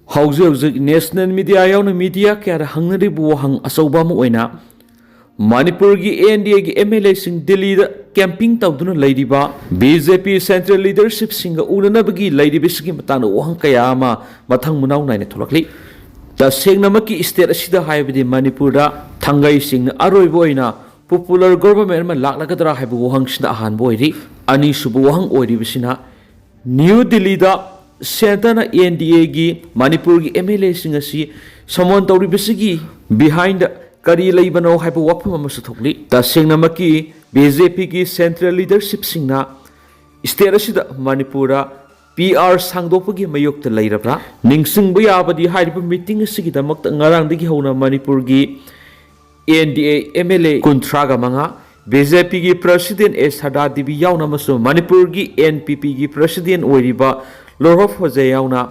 Hauzi hauzik national media yauna media kaya hangnaribu wahang asawba mo oina Manipur gi NDA gi MLA sing Delhi da camping tawduna lairiba BJP central leadership singa unanabagi lairibi sigi matana wahang kaya ama mathang munaw naina tholakli ta sengnamaki state asida haibidi Manipur da thangai sing aroibo oina popular government ma laklagadra haibu wahang sina ahan boiri ani subu wahang oiri bisina New Delhi da Sentana NDA gi Manipur gi MLA singa si samon tawri bisigi behind Kari laibano haibu wapam amasu thokli ta sengnamaki BJP ki central leadership singna state asida Manipura PR sangdopagi mayokta lairabra ningsingbu yabadi haibu meeting asigi damakta ngarangdagi hauna Manipur gi NDA MLA kuntraga manga BJP ki president S Hada Devi yauna masu Manipur gi NPP ki president oiriba Lorhof Hoje yauna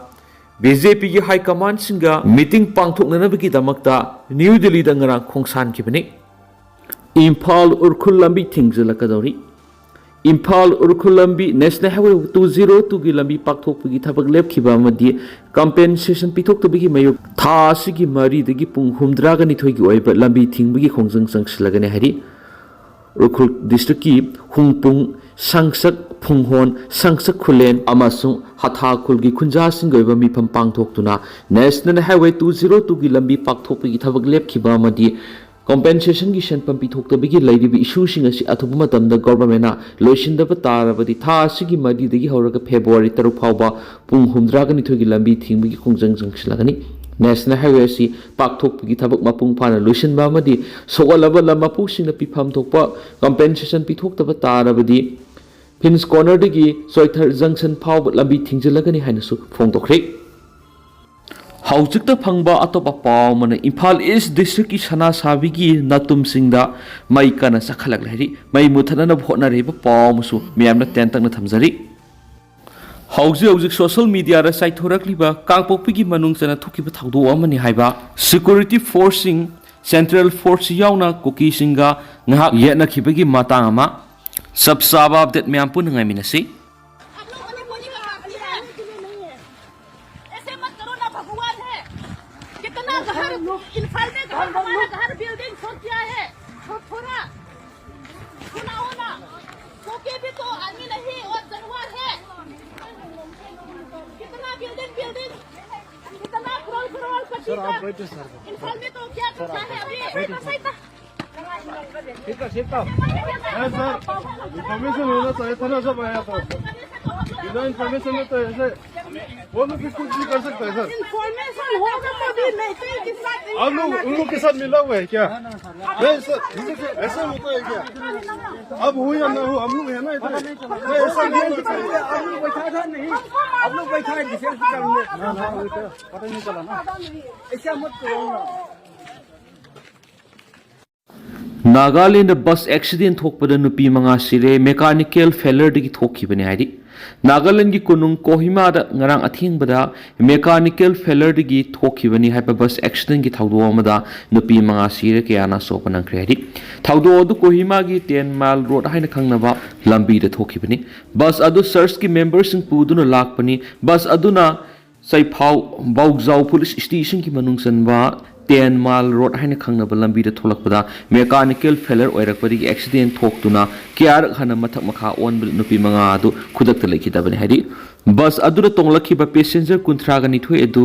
BJP ki High Command singa meeting pangthoknanabagi damakta New Delhi da ngarang khongsan kibani Imphal Urkhul lambi thingjalakadori Imphal Urkhul lambi National Highway 202 gi lambi pakthokpagi thabak lepkhiba amadi compensation pithoktabagi mayuk tha asigi mari dagi pung humdra ga nithoi gi oiba lambi thingbagi khongjang sangsilagani hari Urkhul district ki hungpung Sangsak Phunghon Sangsak Khulen amasung Hatha Khulgi Khunja Singoiba mifam pangthoktuna National Highway 202 gi lambi pakthokpagi thabak lepkhiba amadi compensation gi senpam pithoktabagi lairibi issue sing asi athuba matamda government na loisindaba tarabadi tha asigi madi dagi horaga February 3 phawba pung humdra ga nithoi gi lambi thingbagi khongjang sangsilagani National Highway si pakthokpagi thabak mapung phana loisinba amadi sogalaba lamapu singna pifam thokpa compensation pithoktaba tarabadi Pins Corner dagi Soithar Junction phawba lambi thingjalagani hainasu phongtokre Haujikta phangba atopa paw mana Imphal East District ki Sana Sabi gi natum singda mai kana sakhalak lari mai muthanana bhotna reba paw musu miyamna tentang na thamjari Haujik social media ra site thorakliba kangpokpi gi manung chana thukiba thaudo amani haiba security forcing central force yauna koki singa ngahak yetna khibagi matang ama सबसाब update में आपको नंगाई मिनसी ऐसे मत करो ना भगवान है कितना घर इन्फाल में घर हमारा घर बिल्डिंग छोड़ दिया है थोड़ा सुनाओ ना क्योंकि भी तो आदमी नहीं और जानवर है कितना बिल्डिंग कितना करोड़ पच्चीस इन्फाल में तो क्या करता है अभी ठीक है सर इन्फॉर्मेशन होना चाहिए था ना सब आया था बिना इन्फॉर्मेशन में तो ऐसे वो लोग कुछ भी कर सकता है सर इन्फॉर्मेशन होगा तभी नहीं के साथ आप लोग उन लोग के साथ मिला हुआ है क्या नहीं सर ऐसा होता है क्या अब हो या ना हो हम लोग है ना इधर ऐसा नहीं आप लोग बैठा था नहीं आप लोग बैठा है डिफेंस करने पता नहीं चला ना ऐसा मत करो ना Nagaland bus accident thokpada nupi manga sire mechanical failure digi thokhibani haidi Nagaland gi kunung Kohima da ngarang athingbada mechanical failure digi thokhibani haiba bus accident gi thawdo amada nupi manga sire kayana sopana kredi thawdo du Kohima gi 10 mile road haina khangnaba lambi da thokhibani bus adu search ki members sing puduna lakpani bus aduna saiphaw baugzau police station ki manung sanba 10 mile road haina khangnaba lambi da tholakpada mechanical failure oirakpadi accident thoktuna kyar khana mathak makha on nupi manga adu khudakta lekhidabani hari bus adura tonglakhiba passenger kunthra gani thoi edu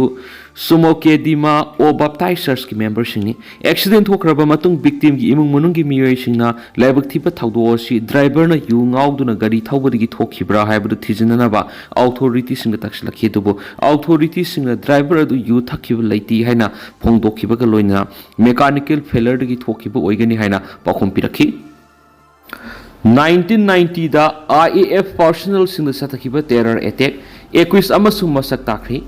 sumo kedima o baptizers ki member singni accident thokraba matung victim gi imung munung gi miyoi singna laibak thiba thawdo si driver na yu ngauduna gari thawbadi gi thokhibra haibu thijinana ba authority singa takslakhi dubo authority singa driver adu yu thakhiba leiti haina phongdokhiba ga loina mechanical failure gi thokhiba oigani haina pakhum pirakhi 1990 da IAF personnel singda satakhiba terror attack 21 amasung masak takri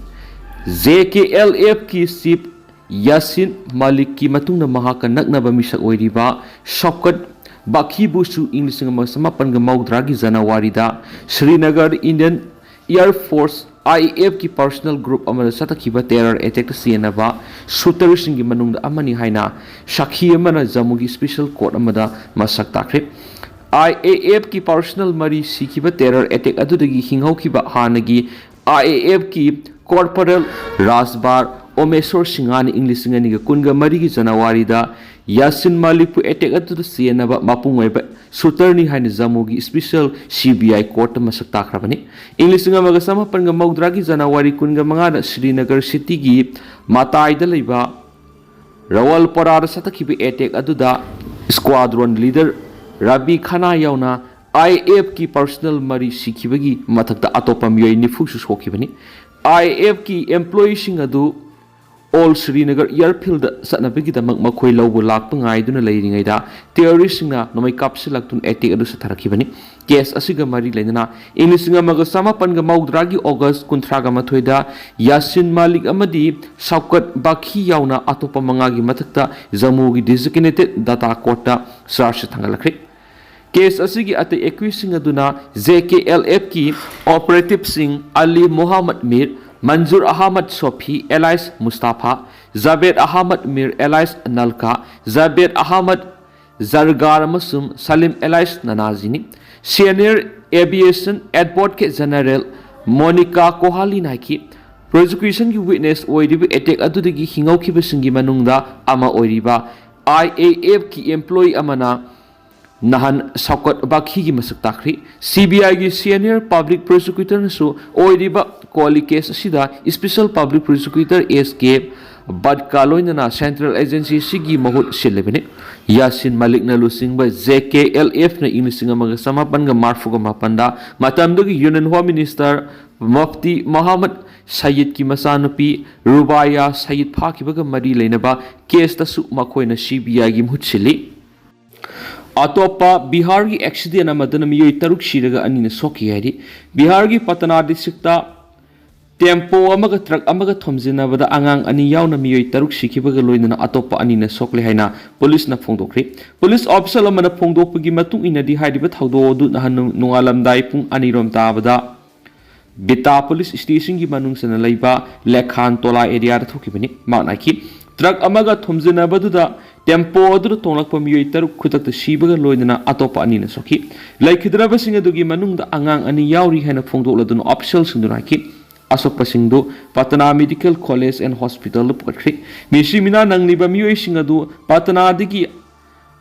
JKLF ki chief Yasin Malik ki matungna mahaka naknaba misak oiriba Shaukat Bakhi busu English nga samapan ga maudra gi January da Srinagar Indian Air Force IAF ki personal group amada satakhiba terror attack sienaba shooter singi manungda amani haina shakhi amana Jammu gi special court amada masak takri IAF की personal मरी सीखिबा terror attack अदुदगी हिंगौखिबा हानगी IAF की Corporal Rasbar Omesor Singani English Singaniga Kunga Marigi Janawarida Yasin Malik attack at the Sienaba Mapungweba Suterni Hani Zamugi Special CBI Court Masakta Krabani English Singamasama Panga Maudragi Janawari Kunga Mangada Srinagar City Gi Matai the Liba Rawal Parada Satakibi attack aduda Squadron Leader Rabi Khana Yauna IF की personal मरी सिखिबगी मथक्ता अतोपा मियोय निफुसु सोखिबनी IF की employee सिंग अदु all Srinagar airfield सनबगी Damak मखोय लौबो लाकप ngaiduna leiringaida terrorist singna nomai kapsilaktum attack adu satharakibani case asiga mari leinana inglising amaga samapan ga maudragi august 13 ga mathoida yasin malik amadi saukat bakhi yauna atopa mangagi mathakta jammu gi designated data court ta charge thangalakri case asigi ate accusing aduna JKLF ki operative singh Ali Muhammad Mir Manzur Ahmad Sofi Elias Mustafa Zabed Ahmad Mir Elias Nalka Zabed Ahmad Zargar Masum Salim Elias Nanazini Senior Aviation Advocate General Monica Kohali Naiki prosecution ki witness oiribi attack adudagi hingau ki basingi manungda ama oiriba IAF ki employee amana Nahan Saukat Bakhi gi masak takri CBI gi senior public prosecutor nasu oiriba quali case sida special public prosecutor SK Badka loinana central agency sigi mahut silebene Yasin Malik na lusing ba JKLF na inisinga mga samapan ga marfu ga mapanda matamdagi Union Home Minister Mufti Muhammad Sayyid ki masanupi Rubaya Sayyid Phakibaga mari leinaba case tasu makoy na CBI gi mahut sili Atopa Bihar ki accident amadana miyoi taruk shiraga anina soki hari Bihar ki Patna district ta tempo amaga truck amaga thomjina bada angang ani yauna miyoi taruk sikibaga loinana atopa anina sokle haina police na phongdokri police officer amana phongdokpagi matung inadi haidiba thawdo du nahan nungalamdai pung anirom tabada Bita police station ki manung sana laiba Lekhan Tola area da thokibani maknaki truck amaga thomjina baduda tempo adu tonglakpa miyoi taruk khutakta sibaga loinana atopa anina soki laikhidraba singa dugi manungda angang ani yauri haina phongdokladuna official singduna ki asokpa singdu Patna Medical College and Hospital pukatri misimina nangliba miyoi singadu Patna digi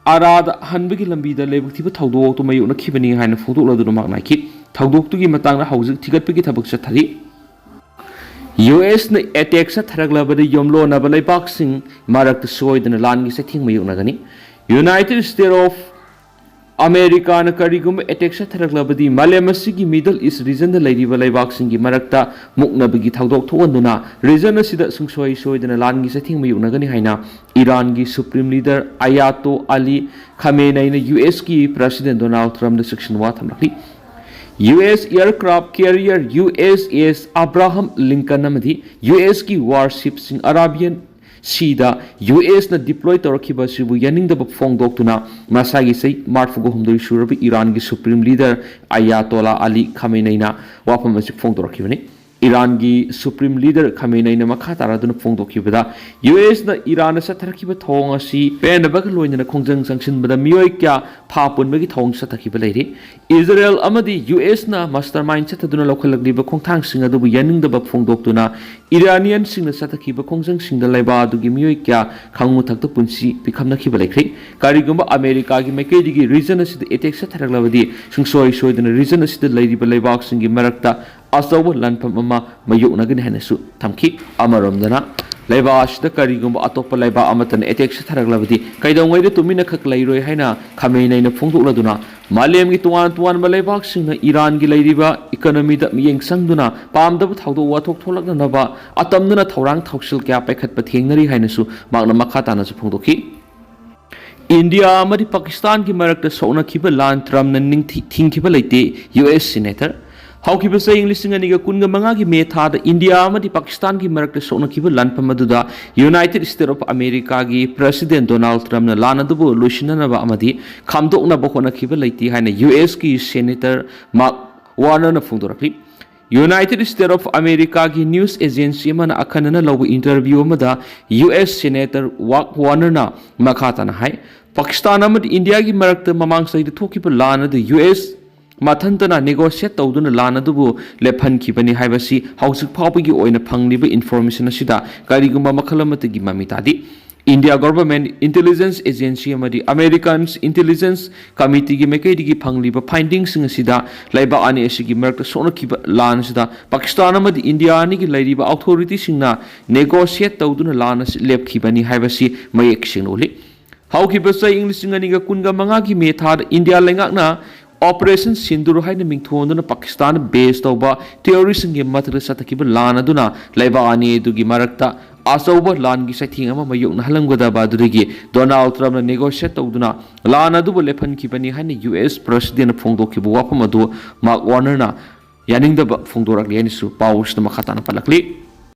arada hanbagi lambida lebuktiba thawdok to mayuna khibani haina phongdokladuna maknai ki thawdok tugi matangna haujik thigatpagi thabak chathari US na attack sa tharaglabada yomlo na balai boxing marak soidana langi sa thing mayuk nagani United States of America na karigum attack sa tharaglabadi Malayamasi Middle East region da lairi balai boxing gi marakta mukna bigi thawdok thonduna region asida sungsoi soidana langi sa thing mayuk nagani haina Iran gi supreme leader Ayato Ali Khamenei na US ki president Donald Trump da section wa thamrakli US aircraft carrier USS Abraham Lincoln amadi US ki warships in Arabian Sea da US na deploy tawrakiba sibu yaningdaba phongdoktuna masagi sei marfugo humdoi surabi Iran gi supreme leader Ayatollah Ali Khamenei na wapam asi phongdorakibani Iran gi supreme leader Khamenei na makha taraduna phongdokibada US na Iran sa tharakiba thong asi penabag loinana khongjang sangshin bada miyoi kya phapun bagi thong sa thakiba leiri Israel amadi US na mastermind sa taduna lokhalagdiba khongthang singa dubu yaningdaba phongdoktuna Iranian singna sa thakiba khongjang singda laiba dugi miyoi kya khangmu thakta punsi pikhamna khiba leikri karigumba America gi maikei digi region asida attack sa tharaglabadi sungsoi soidana region asida leiriba laibak singi marakta asawa lanpam ama mayuk nagani hanasu thamki amaromdana laiba asida karigumba atopa laiba amatan attack sa tharaglabadi kaidongwai de tumina khak lairoi haina Khamenei na phongdokladuna malem gi tuan malaibak singna Iran gi lairiba economy da miyeng sangduna pamdaba thawdo wathok tholakna naba atamduna thorang thoksil kya paikhat pa thengnari hainasu makna makha tana su phongdoki India amadi Pakistan ki marakta sona khiba lan Trump na ning thingkhiba leite US senator Haukiba sa English nga niga kunga mga gi metha da India amadi Pakistan ki marakta sona khiba lan pamaduda United States of America gi President Donald Trump na lana dubu loishina na ba amadi khamdok na bokona khiba leite haina US ki senator Mark Warner na phongdorakli United States of America ki news agency mana akhanana lawu interview amada US senator Mark Warner na makhata na hai Pakistan amadi India ki marakta mamang sa ida thokiba lana da US mathantana negotiate tawduna lan adubu lephan khibani haibasi hausik phawbagi oina phangliba information asida karigumba makhalamati gi mamitadi India government intelligence agency amadi Americans intelligence committee gi mekedi gi phangliba findings sing asida laiba ani asigi merkta sona khiba lan sida Pakistan amadi India ani gi lairiba authority singna negotiate tawduna lan lep khibani haibasi mayek sinoli how khiba sai english ngani ga kunga manga gi methad India lengakna Operation Sindur haina mingthonduna Pakistan based over terrorist ngi matra satakiba lan aduna laiba ani dugi marakta asauba lan gi sathing ama mayuk na halamgada badurigi Donald Trump na negotiate tawduna lan adu bole phan khibani haina US president phongdokhibu wapam adu Mark Warner na yaning da phongdorak leni su paus na makata na palakli